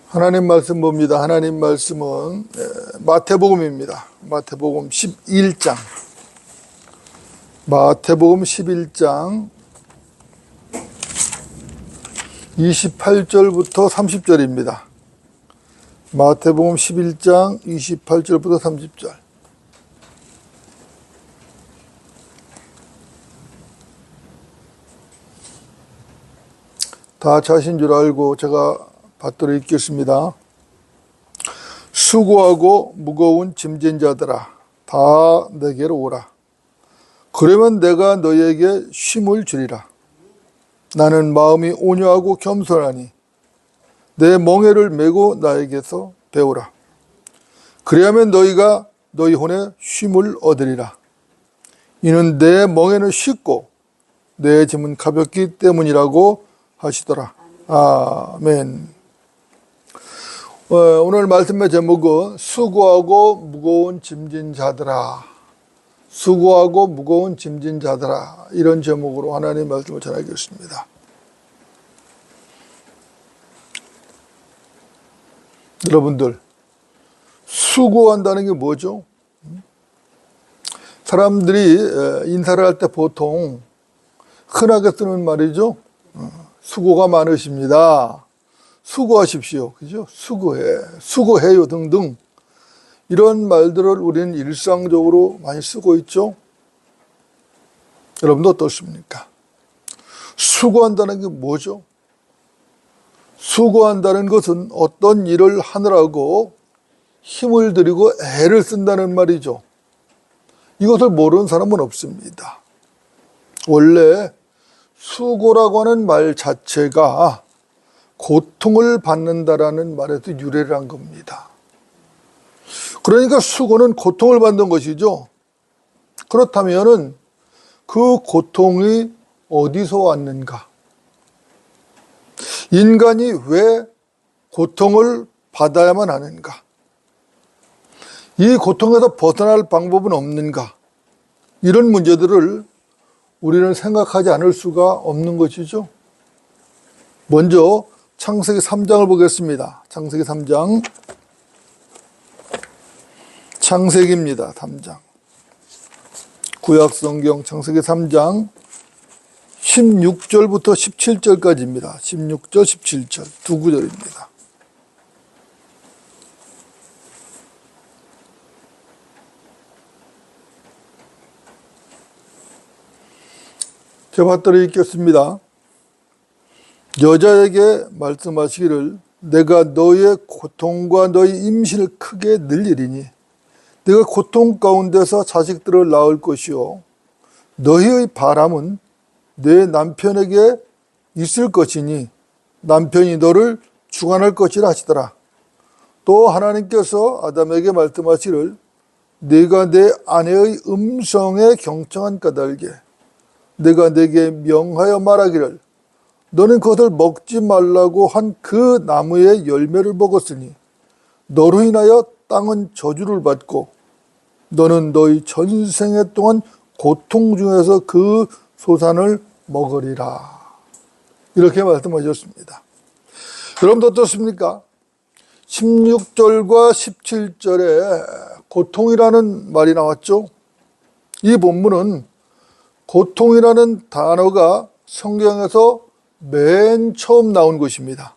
하나님 말씀 봅니다. 하나님 말씀은 마태복음입니다. 마태복음 11장. 마태복음 11장 28절부터 30절입니다. 마태복음 11장 28절부터 30절. 다 자신 줄 알고 제가 받들어 읽겠습니다. 수고하고 무거운 짐진 자들아, 다 내게로 오라. 그러면 내가 너희에게 쉼을 주리라. 나는 마음이 온유하고 겸손하니 내 멍에를 메고 나에게서 배우라. 그리하면 너희가 너희 혼에 쉼을 얻으리라. 이는 내 멍에는 쉽고 내 짐은 가볍기 때문이라고 하시더라. 아멘. 오늘 말씀의 제목은 수고하고 무거운 짐진 자들아, 수고하고 무거운 짐진 자들아, 이런 제목으로 하나님의 말씀을 전하겠습니다. 여러분들, 수고한다는 게 뭐죠? 사람들이 인사를 할 때 보통 흔하게 쓰는 말이죠. 수고가 많으십니다. 수고하십시오. 그죠? 수고해요 등등. 이런 말들을 우리는 일상적으로 많이 쓰고 있죠. 여러분도 어떻습니까? 수고한다는 게 뭐죠? 수고한다는 것은 어떤 일을 하느라고 힘을 들이고 애를 쓴다는 말이죠. 이것을 모르는 사람은 없습니다. 원래 수고라고 하는 말 자체가 고통을 받는다라는 말에서 유래를 한 겁니다. 그러니까 수고는 고통을 받는 것이죠. 그렇다면은 그 고통이 어디서 왔는가? 인간이 왜 고통을 받아야만 하는가? 이 고통에서 벗어날 방법은 없는가? 이런 문제들을 우리는 생각하지 않을 수가 없는 것이죠. 먼저 창세기 3장을 보겠습니다. 창세기 3장. 창세기입니다. 3장. 구약성경 창세기 3장 16절부터 17절까지입니다. 16절, 17절 두 구절입니다. 제가 받들어 읽겠습니다. 여자에게 말씀하시기를 내가 너의 고통과 너의 임신을 크게 늘리리니 네가 고통 가운데서 자식들을 낳을 것이요 너희의 바람은 내 남편에게 있을 것이니 남편이 너를 주관할 것이라 하시더라. 또 하나님께서 아담에게 말씀하시기를 네가 내 아내의 음성에 경청한 까닭에 내가 네게 명하여 말하기를 너는 그것을 먹지 말라고 한 그 나무의 열매를 먹었으니 너로 인하여 땅은 저주를 받고 너는 너희 전생애 동안 고통 중에서 그 소산을 먹으리라. 이렇게 말씀하셨습니다. 여러분도 어떻습니까? 16절과 17절에 고통이라는 말이 나왔죠. 이 본문은 고통이라는 단어가 성경에서 맨 처음 나온 것입니다.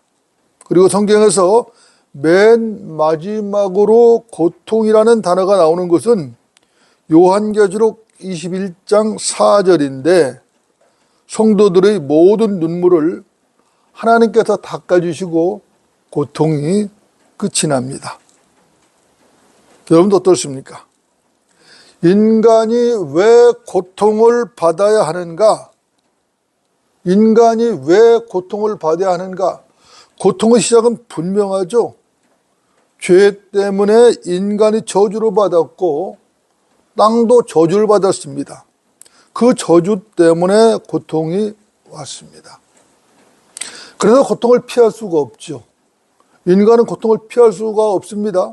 그리고 성경에서 맨 마지막으로 고통이라는 단어가 나오는 것은 요한계시록 21장 4절인데 성도들의 모든 눈물을 하나님께서 닦아주시고 고통이 끝이 납니다. 여러분도 어떻습니까? 인간이 왜 고통을 받아야 하는가? 인간이 왜 고통을 받아야 하는가? 고통의 시작은 분명하죠. 죄 때문에 인간이 저주를 받았고 땅도 저주를 받았습니다. 그 저주 때문에 고통이 왔습니다. 그래서 고통을 피할 수가 없죠. 인간은 고통을 피할 수가 없습니다.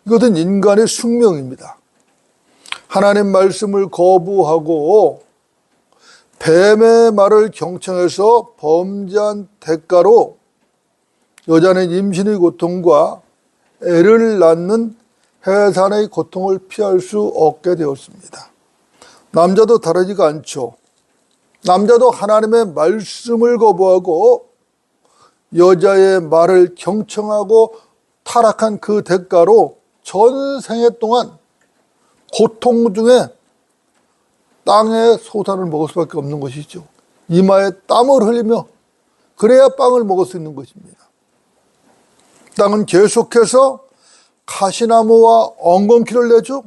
이것은 인간의 숙명입니다. 하나님 말씀을 거부하고 뱀의 말을 경청해서 범죄한 대가로 여자는 임신의 고통과 애를 낳는 해산의 고통을 피할 수 없게 되었습니다. 남자도 다르지가 않죠. 남자도 하나님의 말씀을 거부하고 여자의 말을 경청하고 타락한 그 대가로 전생애 동안 고통 중에 땅의 소산을 먹을 수밖에 없는 것이죠. 이마에 땀을 흘리며 그래야 빵을 먹을 수 있는 것입니다. 땅은 계속해서 가시나무와 엉겅퀴를 내죠.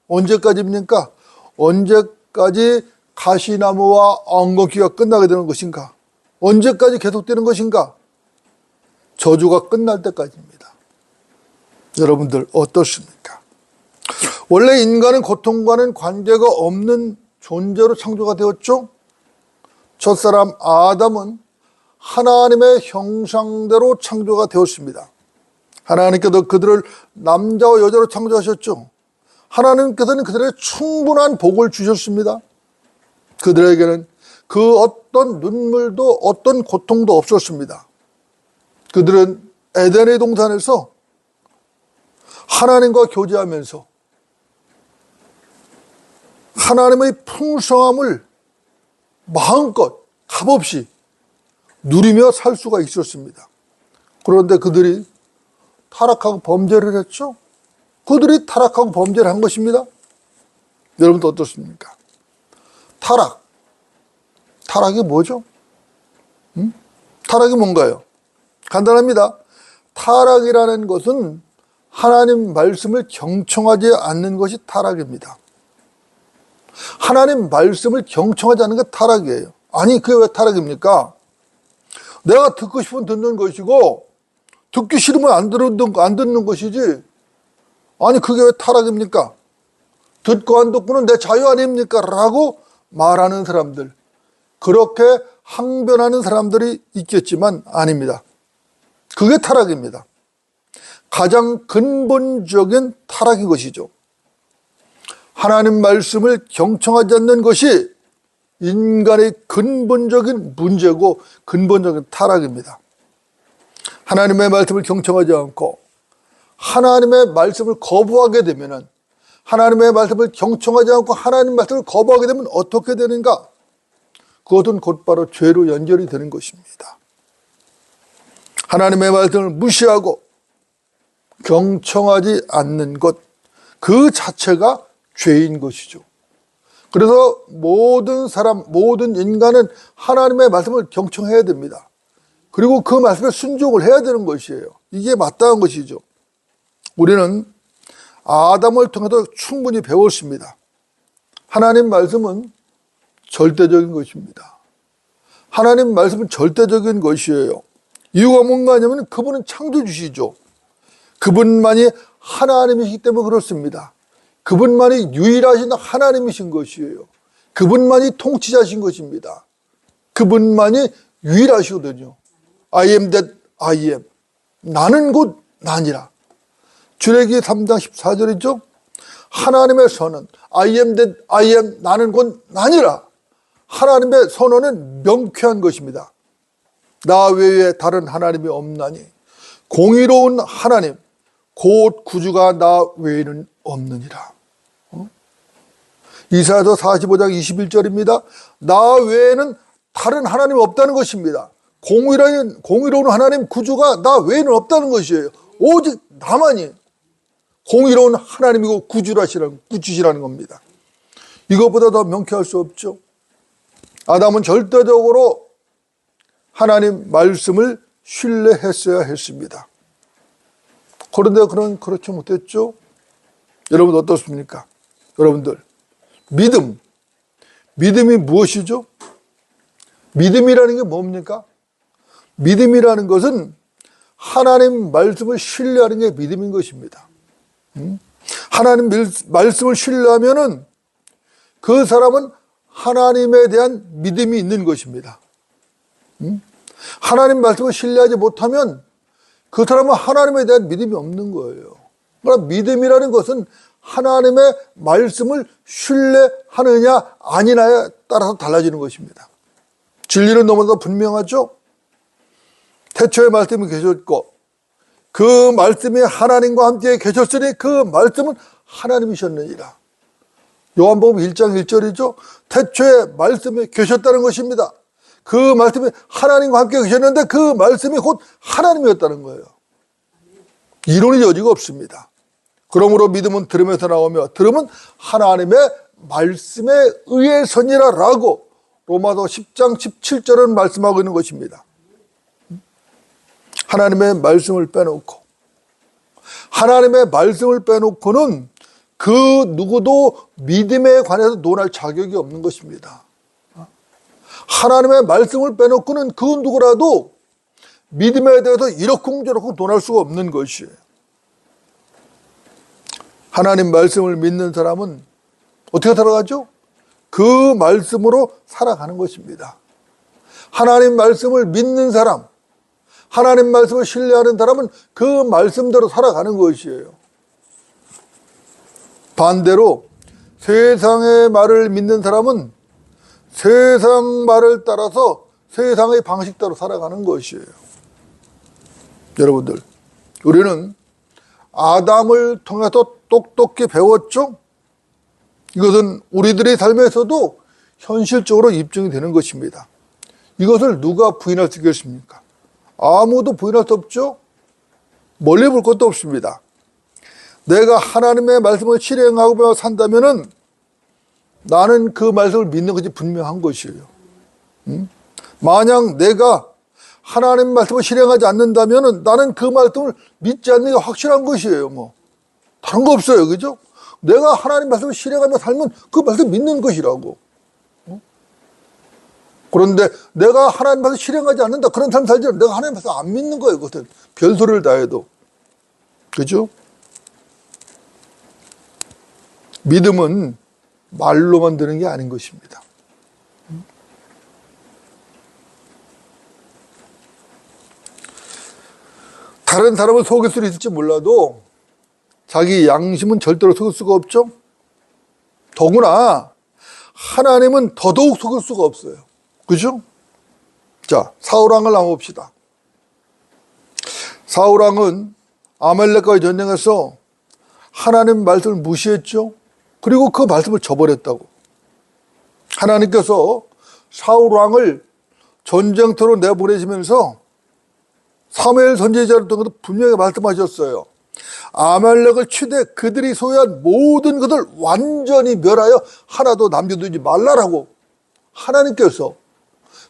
언제까지입니까? 언제까지 가시나무와 엉겅퀴가 끝나게 되는 것인가? 언제까지 계속되는 것인가? 저주가 끝날 때까지입니다. 여러분들 어떻습니까? 원래 인간은 고통과는 관계가 없는 존재로 창조가 되었죠. 첫사람 아담은 하나님의 형상대로 창조가 되었습니다. 하나님께서 그들을 남자와 여자로 창조하셨죠. 하나님께서는 그들에게 충분한 복을 주셨습니다. 그들에게는 그 어떤 눈물도 어떤 고통도 없었습니다. 그들은 에덴의 동산에서 하나님과 교제하면서 하나님의 풍성함을 마음껏 값없이 누리며 살 수가 있었습니다. 그런데 그들이 타락하고 범죄를 했죠. 그들이 타락하고 범죄를 한 것입니다. 여러분도 어떻습니까? 타락이 뭐죠? 타락이 뭔가요? 간단합니다. 타락이라는 것은 하나님 말씀을 경청하지 않는 것이 타락입니다. 하나님 말씀을 경청하지 않는 게 타락이에요. 아니, 그게 왜 타락입니까? 내가 듣고 싶으면 듣는 것이고 듣기 싫으면 안 듣는 것이지. 아니, 그게 왜 타락입니까? 듣고 안 듣고는 내 자유 아닙니까? 라고 말하는 사람들, 그렇게 항변하는 사람들이 있겠지만 아닙니다. 그게 타락입니다. 가장 근본적인 타락인 것이죠. 하나님 말씀을 경청하지 않는 것이 인간의 근본적인 문제고 근본적인 타락입니다. 하나님의 말씀을 경청하지 않고 하나님의 말씀을 거부하게 되면은, 하나님의 말씀을 경청하지 않고 하나님 말씀을 거부하게 되면 어떻게 되는가? 그것은 곧바로 죄로 연결이 되는 것입니다. 하나님의 말씀을 무시하고 경청하지 않는 것, 그 자체가 죄인 것이죠. 그래서 모든 인간은 하나님의 말씀을 경청해야 됩니다. 그리고 그 말씀에 순종을 해야 되는 것이에요. 이게 마땅한 것이죠. 우리는 아담을 통해서 충분히 배웠습니다. 하나님 말씀은 절대적인 것입니다. 하나님 말씀은 절대적인 것이에요. 이유가 뭔가 하냐면 그분은 창조주시죠. 그분만이 하나님이시기 때문에 그렇습니다. 그분만이 유일하신 하나님이신 것이에요. 그분만이 통치자신 것입니다. 그분만이 유일하시거든요. I am that I am. 나는 곧 나니라. 출애기 3장 14절이죠. 하나님의 선언, I am that I am, 나는 곧 나니라. 하나님의 선언은 명쾌한 것입니다. 나 외에 다른 하나님이 없나니 공의로운 하나님 곧 구주가 나 외에는 없느니라. 이사야서 45장 21절입니다. 나 외에는 다른 하나님이 없다는 것입니다. 공의로운 하나님 구주가 나 외에는 없다는 것이에요. 오직 나만이 공의로운 하나님이고 구주시라는 겁니다. 이것보다 더 명쾌할 수 없죠. 아담은 절대적으로 하나님 말씀을 신뢰했어야 했습니다. 그런데 그렇지 못했죠. 여러분 어떻습니까? 여러분들, 믿음이 무엇이죠? 믿음이라는 게 뭡니까? 믿음이라는 것은 하나님 말씀을 신뢰하는 게 믿음인 것입니다. 하나님 말씀을 신뢰하면은 그 사람은 하나님에 대한 믿음이 있는 것입니다. 하나님 말씀을 신뢰하지 못하면 그 사람은 하나님에 대한 믿음이 없는 거예요. 그러나 믿음이라는 것은 하나님의 말씀을 신뢰하느냐 아니냐에 따라서 달라지는 것입니다. 진리는 너무나 분명하죠. 태초에 말씀이 계셨고 그 말씀이 하나님과 함께 계셨으니 그 말씀은 하나님이셨느니라. 요한복음 1장 1절이죠. 태초에 말씀이 계셨다는 것입니다. 그 말씀이 하나님과 함께 계셨는데 그 말씀이 곧 하나님이었다는 거예요. 이론의 여지가 없습니다. 그러므로 믿음은 들음에서 나오며 들음은 하나님의 말씀에 의해서니라 라고 로마서 10장 17절은 말씀하고 있는 것입니다. 하나님의 말씀을 빼놓고 하나님의 말씀을 빼놓고는 그 누구도 믿음에 관해서 논할 자격이 없는 것입니다. 하나님의 말씀을 빼놓고는 그 누구라도 믿음에 대해서 이러쿵저러쿵 논할 수가 없는 것이에요. 하나님 말씀을 믿는 사람은 어떻게 살아가죠? 그 말씀으로 살아가는 것입니다. 하나님 말씀을 믿는 사람, 하나님 말씀을 신뢰하는 사람은 그 말씀대로 살아가는 것이에요. 반대로 세상의 말을 믿는 사람은 세상 말을 따라서 세상의 방식대로 살아가는 것이에요. 여러분들, 우리는 아담을 통해서 똑똑히 배웠죠? 이것은 우리들의 삶에서도 현실적으로 입증이 되는 것입니다. 이것을 누가 부인할 수 있겠습니까? 아무도 부인할 수 없죠? 멀리 볼 것도 없습니다. 내가 하나님의 말씀을 실행하고 산다면은 나는 그 말씀을 믿는 것이 분명한 것이에요. 만약 내가 하나님 말씀을 실행하지 않는다면은 나는 그 말씀을 믿지 않는 게 확실한 것이에요. 뭐 다른 거 없어요, 그죠? 내가 하나님 말씀을 실행하며 살면 그 말씀 믿는 것이라고. 그런데 내가 하나님 말씀을 실행하지 않는다, 그런 삶 살지 않는다, 내가 하나님 말씀 안 믿는 거예요. 그것은 별소리를 다 해도. 그죠? 믿음은 말로만 되는 게 아닌 것입니다. 다른 사람을 속일 수는 있을지 몰라도 자기 양심은 절대로 속일 수가 없죠. 더구나 하나님은 더더욱 속일 수가 없어요. 그죠? 자, 사울왕을 한번 봅시다. 사울왕은 아말렉과의 전쟁에서 하나님 말씀을 무시했죠. 그리고 그 말씀을 저버렸다고. 하나님께서 사울왕을 전쟁터로 내보내시면서 사무엘 선지자를 통해서 분명히 말씀하셨어요. 아말렉을 치되 그들이 소유한 모든 것을 완전히 멸하여 하나도 남겨두지 말라라고 하나님께서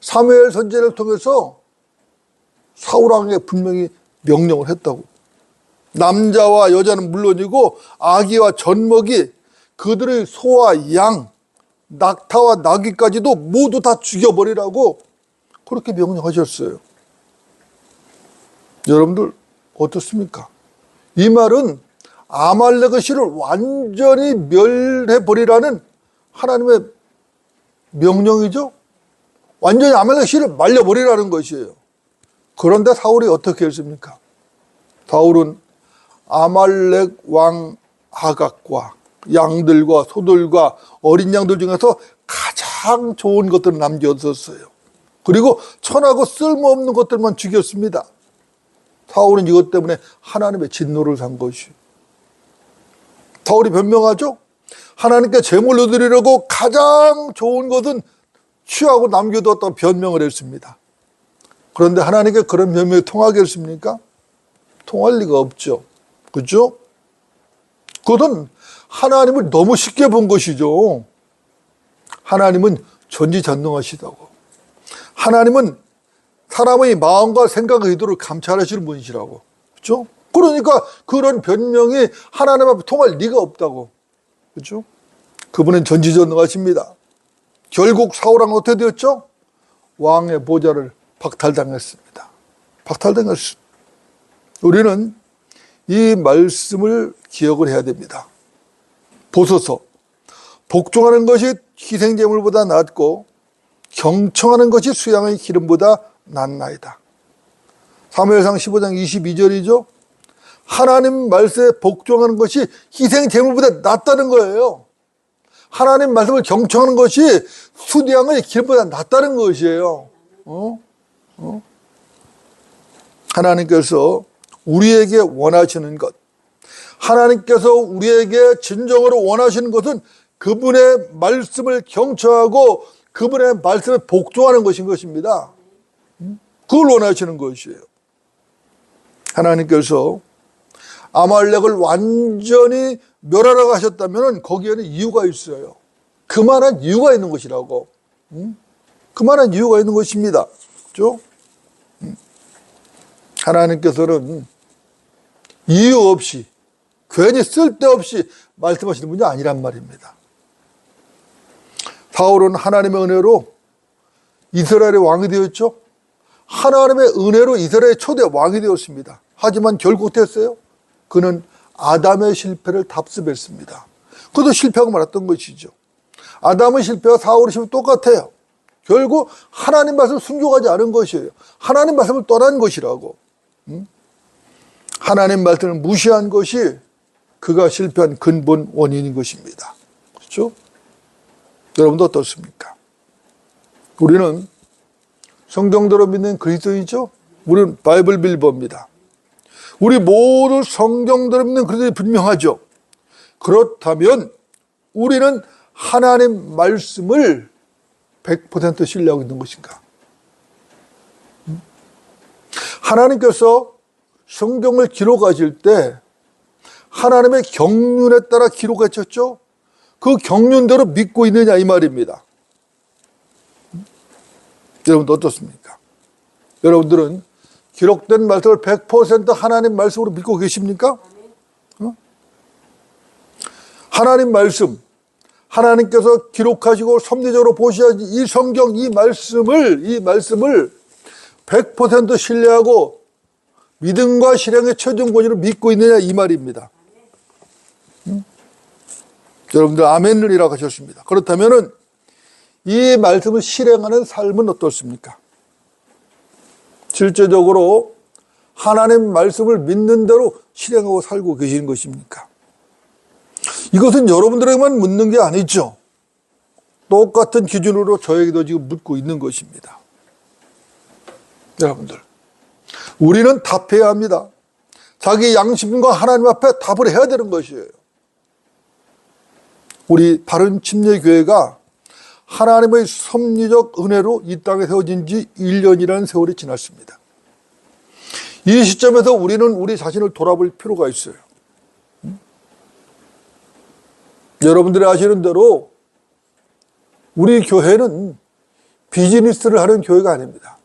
사무엘 선지자를 통해서 사울왕에게 분명히 명령을 했다고. 남자와 여자는 물론이고 아기와 젖먹이, 그들의 소와 양, 낙타와 나귀까지도 모두 다 죽여버리라고 그렇게 명령하셨어요. 여러분들 어떻습니까? 이 말은 아말렉의 씨를 완전히 멸해버리라는 하나님의 명령이죠. 완전히 아말렉 씨를 말려버리라는 것이에요. 그런데 사울이 어떻게 했습니까? 사울은 아말렉 왕 아각과 양들과 소들과 어린 양들 중에서 가장 좋은 것들을 남겨뒀어요. 그리고 천하고 쓸모없는 것들만 죽였습니다. 사울은 이것 때문에 하나님의 진노를 산 것이에요. 사울이 변명하죠. 하나님께 제물로 드리려고 가장 좋은 것은 취하고 남겨두었다고 변명을 했습니다. 그런데 하나님께 그런 변명이 통하겠습니까? 통할 리가 없죠. 그렇죠? 그것은 하나님을 너무 쉽게 본 것이죠. 하나님은 전지전능하시다고. 하나님은 사람의 마음과 생각의 의도를 감찰하시는 분이시라고. 그렇죠? 그러니까 그런 변명이 하나님 앞에 통할 리가 없다고. 그렇죠? 그분은 전지전능하십니다. 결국 사울왕은 어떻게 되었죠? 왕의 보좌를 박탈당했습니다. 박탈당했습니다. 우리는 이 말씀을 기억을 해야 됩니다. 보소서, 복종하는 것이 희생제물보다 낫고 경청하는 것이 수양의 기름보다 낫나이다. 사무엘상 15장 22절이죠. 하나님 말씀에 복종하는 것이 희생제물보다 낫다는 거예요. 하나님 말씀을 경청하는 것이 수양의 기름보다 낫다는 것이에요. 하나님께서 우리에게 원하시는 것, 하나님께서 우리에게 진정으로 원하시는 것은 그분의 말씀을 경청하고 그분의 말씀에 복종하는 것인 것입니다. 그걸 원하시는 것이에요. 하나님께서 아말렉을 완전히 멸하라고 하셨다면 거기에는 이유가 있어요. 그만한 이유가 있는 것이라고. 그만한 이유가 있는 것입니다. 그렇죠? 하나님께서는 이유 없이, 괜히 쓸데없이 말씀하시는 분이 아니란 말입니다. 사울은 하나님의 은혜로 이스라엘의 왕이 되었죠. 하나님의 은혜로 이스라엘의 초대 왕이 되었습니다. 하지만 결국 됐어요. 그는 아담의 실패를 답습했습니다. 그도 실패하고 말았던 것이죠. 아담의 실패와 사울의 실패 똑같아요. 결국 하나님 말씀을 순종하지 않은 것이에요. 하나님 말씀을 떠난 것이라고. 하나님 말씀을 무시한 것이 그가 실패한 근본 원인인 것입니다. 그렇죠? 여러분도 어떻습니까? 우리는 성경대로 믿는 그리스도인이죠? 우리는 바이블 빌버입니다. 우리 모두 성경대로 믿는 그리스도인이 분명하죠? 그렇다면 우리는 하나님 말씀을 100% 신뢰하고 있는 것인가? 하나님께서 성경을 기록하실 때 하나님의 경륜에 따라 기록하셨죠? 그 경륜대로 믿고 있느냐 이 말입니다. 여러분도 어떻습니까? 여러분들은 기록된 말씀을 100% 하나님 말씀으로 믿고 계십니까? 하나님 말씀, 하나님께서 기록하시고 섭리적으로 보셔야지 이 성경, 이 말씀을 100% 신뢰하고 믿음과 실행의 최종 권위로 믿고 있느냐 이 말입니다. 여러분들 아멘이라고 하셨습니다. 그렇다면은 이 말씀을 실행하는 삶은 어떻습니까? 실제적으로 하나님 말씀을 믿는 대로 실행하고 살고 계시는 것입니까? 이것은 여러분들에게만 묻는 게 아니죠. 똑같은 기준으로 저에게도 지금 묻고 있는 것입니다. 여러분들, 우리는 답해야 합니다. 자기 양심과 하나님 앞에 답을 해야 되는 것이에요. 우리 바른 침례교회가 하나님의 섭리적 은혜로 이 땅에 세워진 지 1년이라는 세월이 지났습니다. 이 시점에서 우리는 우리 자신을 돌아볼 필요가 있어요. 여러분들이 아시는 대로 우리 교회는 비즈니스를 하는 교회가 아닙니다.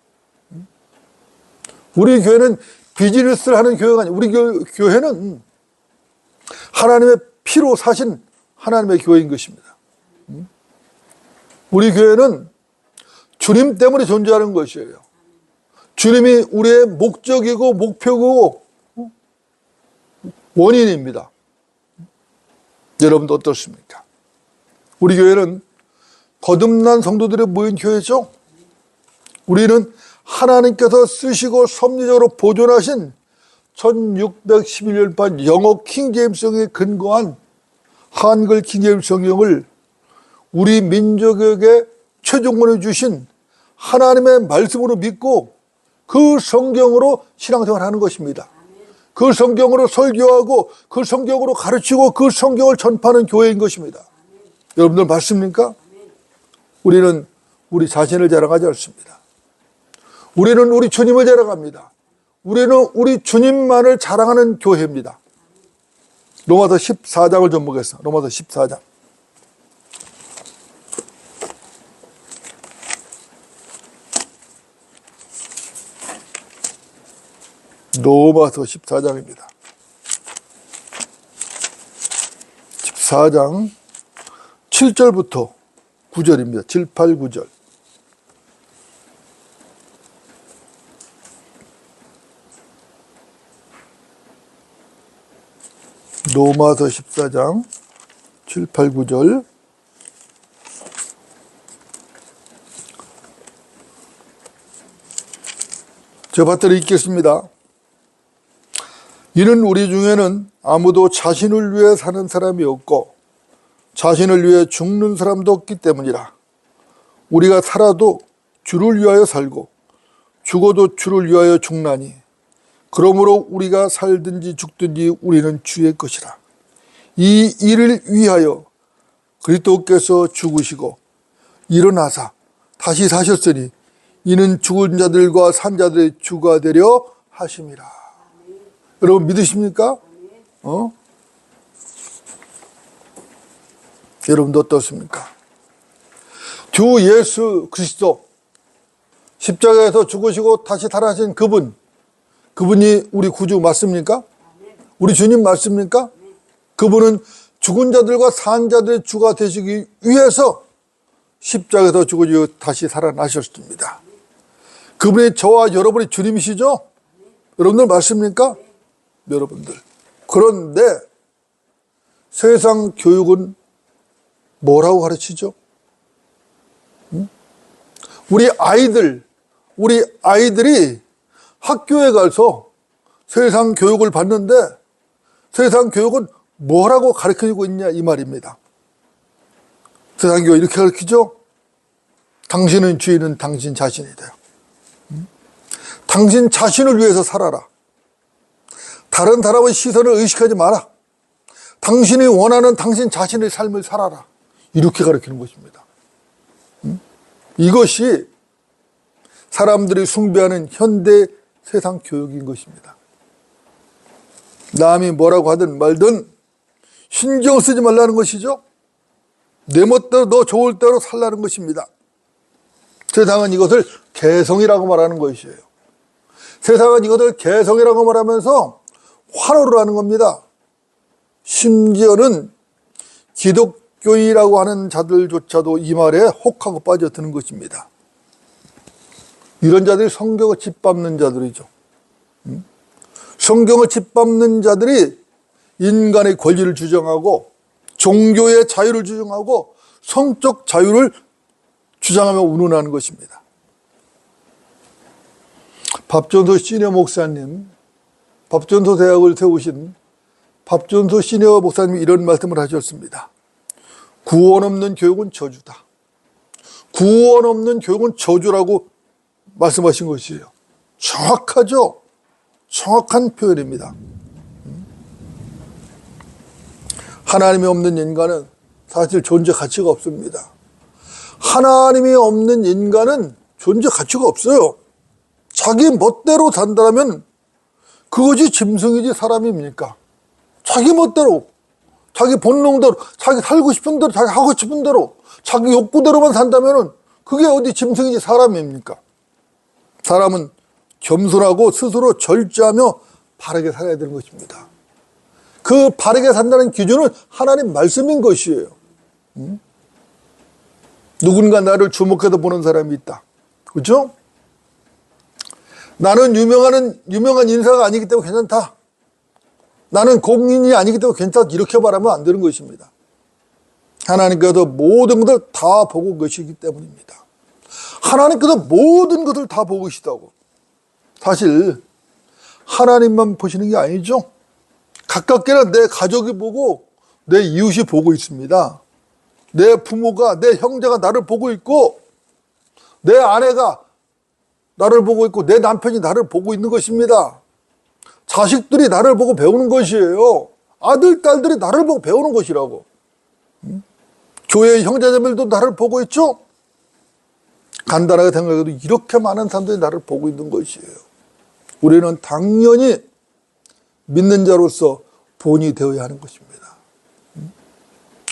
우리 교회는 비즈니스를 하는 교회가 아니에요. 우리 교회는 하나님의 피로 사신 하나님의 교회인 것입니다. 우리 교회는 주님 때문에 존재하는 것이에요. 주님이 우리의 목적이고 목표고 원인입니다. 여러분도 어떻습니까? 우리 교회는 거듭난 성도들이 모인 교회죠. 우리는 하나님께서 쓰시고 섭리적으로 보존하신 1611년판 영어 킹제임스 성경에 근거한 한글 킹제임스 성경을 우리 민족에게 최종권을 주신 하나님의 말씀으로 믿고 그 성경으로 신앙생활을 하는 것입니다. 그 성경으로 설교하고 그 성경으로 가르치고 그 성경을 전파하는 교회인 것입니다. 여러분들 맞습니까? 우리는 우리 자신을 자랑하지 않습니다. 우리는 우리 주님을 자랑합니다. 우리는 우리 주님만을 자랑하는 교회입니다. 로마서 14장을 좀 보겠습니다. 로마서 14장. 로마서 14장입니다. 14장 7절부터 9절입니다. 7, 8, 9절. 로마서 14장 7, 8, 9절. 제가 받들어 읽겠습니다. 이는 우리 중에는 아무도 자신을 위해 사는 사람이 없고 자신을 위해 죽는 사람도 없기 때문이라. 우리가 살아도 주를 위하여 살고 죽어도 주를 위하여 죽나니 그러므로 우리가 살든지 죽든지 우리는 주의 것이라. 이 일을 위하여 그리스도께서 죽으시고 일어나사 다시 사셨으니 이는 죽은 자들과 산 자들의 주가 되려 하심이라. 여러분 믿으십니까? 여러분도 어떻습니까? 주 예수 그리스도 십자가에서 죽으시고 다시 살아나신 그분이 우리 구주 맞습니까? 우리 주님 맞습니까? 그분은 죽은 자들과 산 자들의 주가 되시기 위해서 십자가에서 죽으시고 다시 살아나셨습니다. 그분이 저와 여러분의 주님이시죠? 여러분들 맞습니까? 여러분들. 그런데 세상 교육은 뭐라고 가르치죠? 우리 아이들이 학교에 가서 세상 교육을 받는데 세상 교육은 뭐라고 가르치고 있냐 이 말입니다. 세상 교육 이렇게 가르치죠? 당신은 주인은 당신 자신이다. 당신 자신을 위해서 살아라. 다른 사람의 시선을 의식하지 마라. 당신이 원하는 당신 자신의 삶을 살아라. 이렇게 가르치는 것입니다. 이것이 사람들이 숭배하는 현대 세상 교육인 것입니다. 남이 뭐라고 하든 말든 신경 쓰지 말라는 것이죠. 내 멋대로 너 좋을 대로 살라는 것입니다. 세상은 이것을 개성이라고 말하는 것이에요. 세상은 이것을 개성이라고 말하면서 활호를 하는 겁니다. 심지어는 기독교인이라고 하는 자들조차도 이 말에 혹하고 빠져드는 것입니다. 이런 자들이 성경을 짓밟는 자들이죠. 성경을 짓밟는 자들이 인간의 권리를 주장하고 종교의 자유를 주장하고 성적 자유를 주장하며 운운하는 것입니다. 밥전도 시니어 목사님, 밥전도 대학을 세우신 밥전도 시니어 목사님이 이런 말씀을 하셨습니다. 구원 없는 교육은 저주다. 구원 없는 교육은 저주라고 말씀하신 것이에요. 정확하죠? 정확한 표현입니다. 하나님이 없는 인간은 사실 존재 가치가 없습니다. 하나님이 없는 인간은 존재 가치가 없어요. 자기 멋대로 산다면 그것이 짐승이지 사람입니까? 자기 멋대로, 자기 본능대로, 자기 살고 싶은 대로, 자기 하고 싶은 대로, 자기 욕구대로만 산다면 그게 어디 짐승이지 사람입니까? 사람은 겸손하고 스스로 절제하며 바르게 살아야 되는 것입니다. 그 바르게 산다는 기준은 하나님 말씀인 것이에요. 누군가 나를 주목해서 보는 사람이 있다. 그렇죠? 나는 유명한 인사가 아니기 때문에 괜찮다. 나는 공인이 아니기 때문에 괜찮다. 이렇게 말하면 안 되는 것입니다. 하나님께서 모든 것을 다 보고 계시기 때문입니다. 하나님께서 모든 것을 다 보고 계시다고. 사실 하나님만 보시는 게 아니죠. 가깝게는 내 가족이 보고 내 이웃이 보고 있습니다. 내 부모가, 내 형제가 나를 보고 있고 내 아내가 나를 보고 있고 내 남편이 나를 보고 있는 것입니다. 자식들이 나를 보고 배우는 것이에요. 아들, 딸들이 나를 보고 배우는 것이라고. 교회의 형제자매들도 나를 보고 있죠. 간단하게 생각해도 이렇게 많은 사람들이 나를 보고 있는 것이에요. 우리는 당연히 믿는 자로서 본이 되어야 하는 것입니다.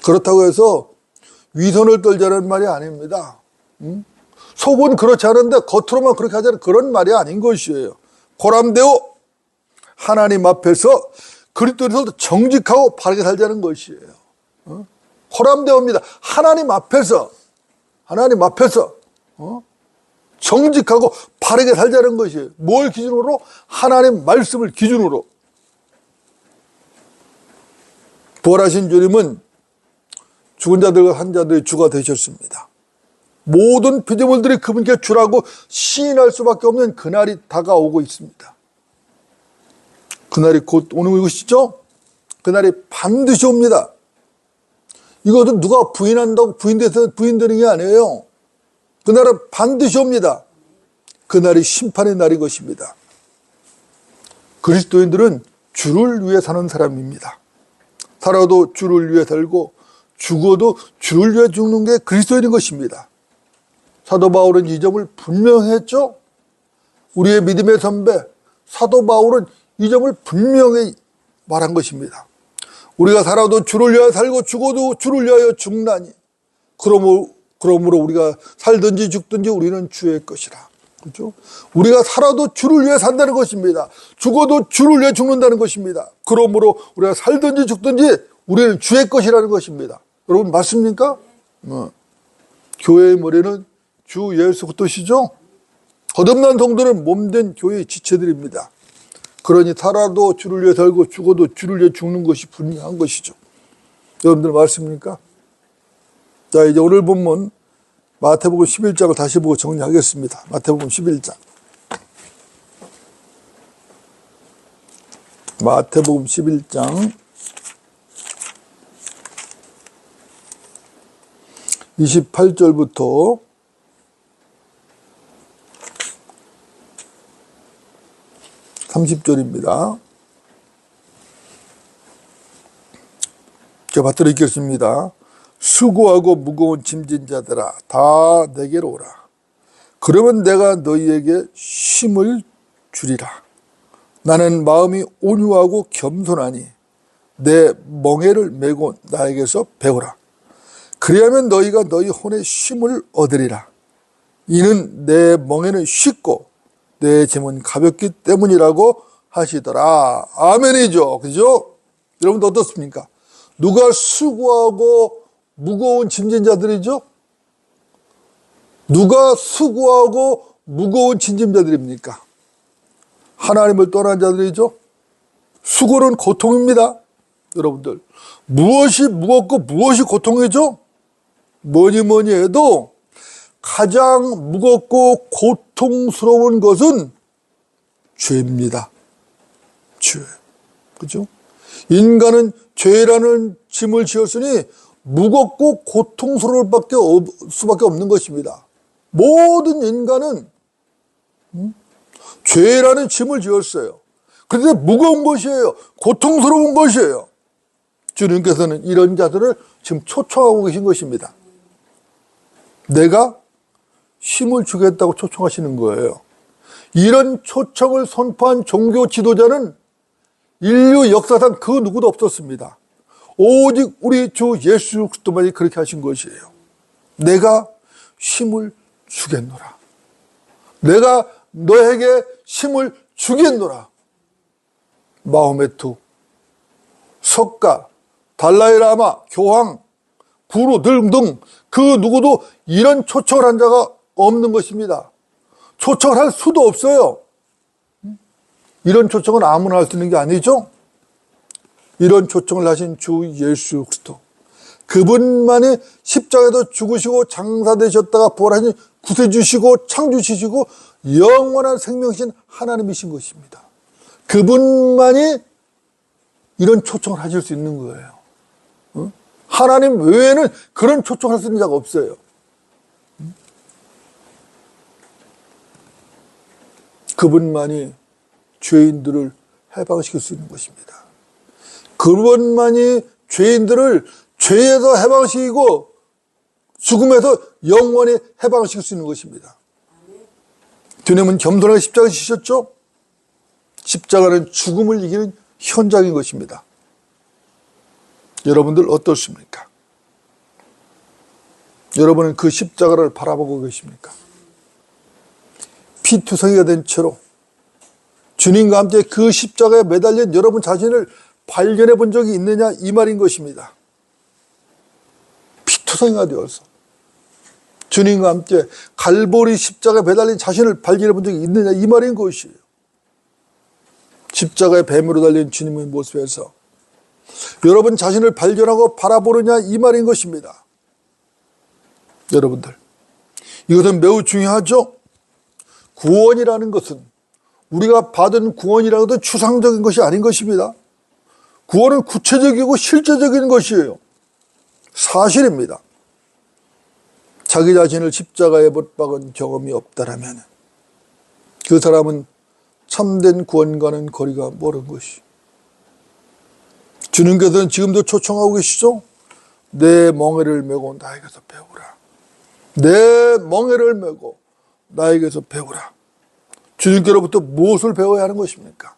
그렇다고 해서 위선을 떨자는 말이 아닙니다. 속은 그렇지 않은데 겉으로만 그렇게 하자는 그런 말이 아닌 것이에요. 고람되어 하나님 앞에서 그리스도인으로서 정직하고 바르게 살자는 것이에요. 고람되어입니다. 하나님 앞에서 정직하고 바르게 살자는 것이에요. 뭘 기준으로? 하나님 말씀을 기준으로. 부활하신 주님은 죽은 자들과 산 자들의 주가 되셨습니다. 모든 피조물들이 그분께 주라고 시인할 수밖에 없는 그날이 다가오고 있습니다. 그날이 곧 오는 것이죠. 그날이 반드시 옵니다. 이것은 누가 부인한다고 부인되는 게 아니에요. 그날은 반드시 옵니다. 그날이 심판의 날인 것입니다. 그리스도인들은 주를 위해 사는 사람입니다. 살아도 주를 위해 살고 죽어도 주를 위해 죽는 게 그리스도인인 것입니다. 사도 바울은 이 점을 분명히 했죠. 우리의 믿음의 선배 사도 바울은 이 점을 분명히 말한 것입니다. 우리가 살아도 주를 위하여 살고 죽어도 주를 위하여 죽나니 그러므로 우리가 살든지 죽든지 우리는 주의 것이라. 그렇죠? 우리가 살아도 주를 위해 산다는 것입니다. 죽어도 주를 위해 죽는다는 것입니다. 그러므로 우리가 살든지 죽든지 우리는 주의 것이라는 것입니다. 여러분 맞습니까? 교회의 머리는 주 예수 그리스도시죠. 거듭난 성도는 몸된 교회의 지체들입니다. 그러니 살아도 주를 위해 살고 죽어도 주를 위해 죽는 것이 분명한 것이죠. 여러분들 맞습니까? 자, 이제 오늘 본문 마태복음 11장을 다시 보고 정리하겠습니다. 마태복음 11장. 마태복음 11장 28절부터 30절입니다. 제가 받들어 읽겠습니다. 수고하고 무거운 짐진 자들아 다 내게로 오라. 그러면 내가 너희에게 쉼을 주리라. 나는 마음이 온유하고 겸손하니 내 멍에를 메고 나에게서 배우라. 그리하면 너희가 너희 혼의 쉼을 얻으리라. 이는 내 멍에는 쉽고 내 짐은 가볍기 때문이라고 하시더라. 아멘이죠. 그죠? 여러분도 어떻습니까? 누가 수고하고 무거운 짐진 자들이죠? 누가 수고하고 무거운 짐진 자들입니까? 하나님을 떠난 자들이죠? 수고는 고통입니다. 여러분들 무엇이 무겁고 무엇이 고통이죠? 뭐니 해도 가장 무겁고 고통스러운 것은 죄입니다. 죄. 그죠? 인간은 죄라는 짐을 지었으니 무겁고 고통스러울 수밖에 없는 것입니다. 모든 인간은 죄라는 짐을 지었어요. 그런데 무거운 것이에요. 고통스러운 것이에요. 주님께서는 이런 자들을 지금 초청하고 계신 것입니다. 내가 쉼을 주겠다고 초청하시는 거예요. 이런 초청을 선포한 종교 지도자는 인류 역사상 그 누구도 없었습니다. 오직 우리 주 예수 그리스도만이 그렇게 하신 것이에요. 내가 쉼을 주겠노라. 내가 너에게 쉼을 주겠노라. 마호메트, 석가, 달라이라마, 교황, 구루 등등 그 누구도 이런 초청을 한 자가 없는 것입니다. 초청을 할 수도 없어요. 이런 초청은 아무나 할 수 있는 게 아니죠. 이런 초청을 하신 주 예수 그리스도, 그분만이 십자가에서 죽으시고 장사되셨다가 부활하신 구세주시고 창조주시고 영원한 생명이신 하나님이신 것입니다. 그분만이 이런 초청을 하실 수 있는 거예요. 하나님 외에는 그런 초청을 할 수 있는 자가 없어요. 그분만이 죄인들을 해방시킬 수 있는 것입니다. 그분만이 죄인들을 죄에서 해방시키고 죽음에서 영원히 해방시킬 수 있는 것입니다. 주님은 겸손하게 십자가를 지셨죠? 십자가는 죽음을 이기는 현장인 것입니다. 여러분들 어떻습니까? 여러분은 그 십자가를 바라보고 계십니까? 피투성이가 된 채로 주님과 함께 그 십자가에 매달린 여러분 자신을 발견해 본 적이 있느냐 이 말인 것입니다. 피투성이가 되어서 주님과 함께 갈보리 십자가에 매달린 자신을 발견해 본 적이 있느냐 이 말인 것이에요. 십자가에 뱀으로 달린 주님의 모습에서 여러분 자신을 발견하고 바라보느냐 이 말인 것입니다. 여러분들 이것은 매우 중요하죠. 구원이라는 것은 우리가 받은 구원이라는 것은 추상적인 것이 아닌 것입니다. 구원은 구체적이고 실제적인 것이에요. 사실입니다. 자기 자신을 십자가에 못 박은 경험이 없다라면 그 사람은 참된 구원과는 거리가 멀은 것이. 주님께서는 지금도 초청하고 계시죠? 내 멍에를 메고 나에게서 배우라. 내 멍에를 메고 나에게서 배우라. 주님께로부터 무엇을 배워야 하는 것입니까?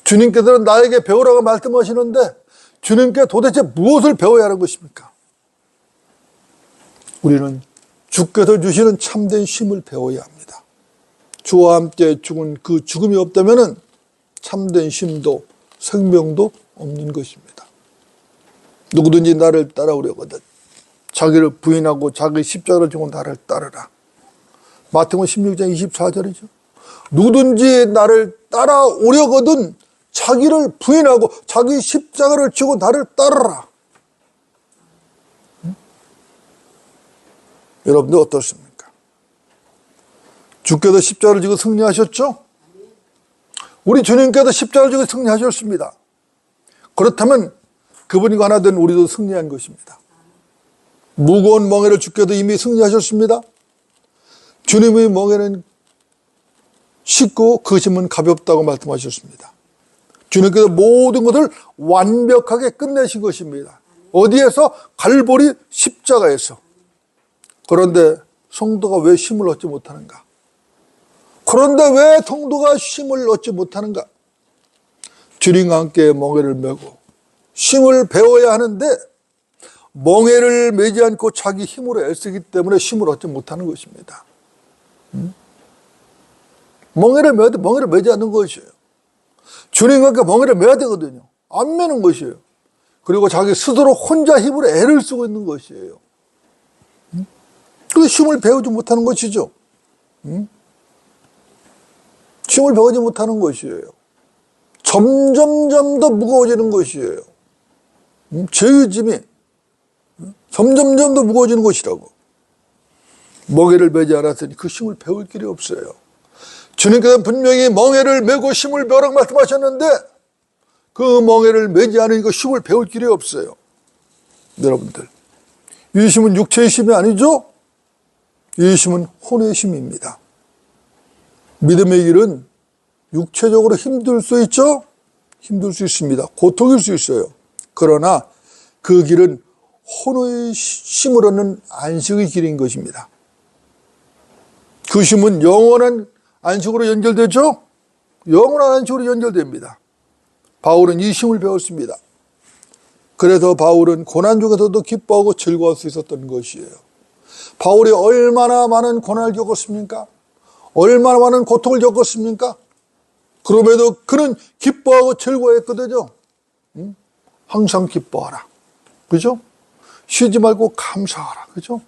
주님께서는 나에게 배우라고 말씀하시는데 주님께 도대체 무엇을 배워야 하는 것입니까? 우리는 주께서 주시는 참된 쉼을 배워야 합니다. 주와 함께 죽은 그 죽음이 없다면 참된 쉼도 생명도 없는 것입니다. 누구든지 나를 따라오려거든 자기를 부인하고 자기 십자가를 지고 나를 따르라. 마태복음 16장 24절이죠. 누구든지 나를 따라오려거든 자기를 부인하고 자기 십자가를 지고 나를 따르라. 여러분들 어떻습니까? 주께서 십자가를 지고 승리하셨죠? 우리 주님께서 십자가를 지고 승리하셨습니다. 그렇다면 그분과 하나 된 우리도 승리한 것입니다. 무거운 멍에를 주께서 이미 승리하셨습니다. 주님의 멍에는 쉽고 그 짐은 가볍다고 말씀하셨습니다. 주님께서 모든 것을 완벽하게 끝내신 것입니다. 어디에서? 갈보리 십자가에서. 그런데 성도가 왜 쉼을 얻지 못하는가? 그런데 왜 성도가 쉼을 얻지 못하는가? 주님과 함께 멍에를 메고 쉼을 배워야 하는데 멍에를 메지 않고 자기 힘으로 애쓰기 때문에 쉼을 얻지 못하는 것입니다. 멍에를 매지 않는 것이에요. 주님과 함께 멍에를 매야 되거든요. 안 매는 것이에요. 그리고 자기 스스로 혼자 힘으로 애를 쓰고 있는 것이에요. 그 쉼을 배우지 못하는 것이죠. 쉼을 배우지 못하는 것이에요. 점점점 더 무거워지는 것이에요. 죄의 짐이 점점점 더 무거워지는 것이라고. 멍에를 매지 않았으니 그 쉼을 배울 길이 없어요. 주님께서는 분명히 멍에를 메고 쉼을 배우라고 말씀하셨는데 그 멍에를 매지 않으니까 쉼을 배울 길이 없어요. 여러분들, 이 쉼은 육체의 쉼이 아니죠? 이 쉼은 혼의 쉼입니다. 믿음의 길은 육체적으로 힘들 수 있죠? 힘들 수 있습니다. 고통일 수 있어요. 그러나 그 길은 혼의 쉼을 얻는 안식의 길인 것입니다. 그 쉼은 영원한 안식으로 연결되죠? 영원한 안식으로 연결됩니다. 바울은 이 쉼을 배웠습니다. 그래서 바울은 고난 중에서도 기뻐하고 즐거워할 수 있었던 것이에요. 바울이 얼마나 많은 고난을 겪었습니까? 얼마나 많은 고통을 겪었습니까? 그럼에도 그는 기뻐하고 즐거워했거든요. 항상 기뻐하라. 그죠? 쉬지 말고 감사하라. 그죠?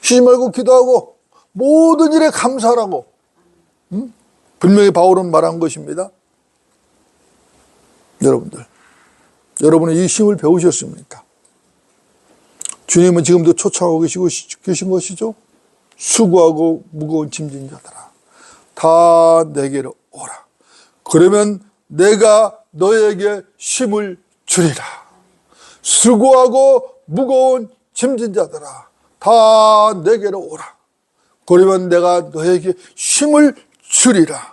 쉬지 말고 기도하고 모든 일에 감사하라고. 분명히 바울은 말한 것입니다. 여러분들, 여러분은 이 쉼을 배우셨습니까? 주님은 지금도 초청하고 계신 것이죠? 수고하고 무거운 짐진 자들아, 다 내게로 오라. 그러면 내가 너에게 쉼을 주리라. 수고하고 무거운 짐진 자들아, 다 내게로 오라. 그러면 내가 너에게 쉼을 주리라.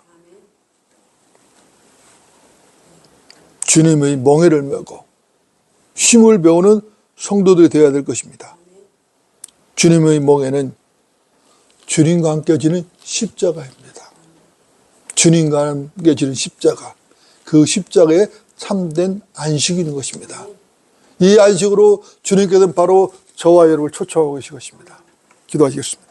주님의 멍에를 메고 쉼을 배우는 성도들이 되어야 될 것입니다. 주님의 멍에는 주님과 함께 지는 십자가입니다. 주님과 함께 지는 십자가, 그 십자가에 참된 안식이 있는 것입니다. 이 안식으로 주님께서는 바로 저와 여러분을 초청하고 계신 것입니다. 기도하시겠습니다.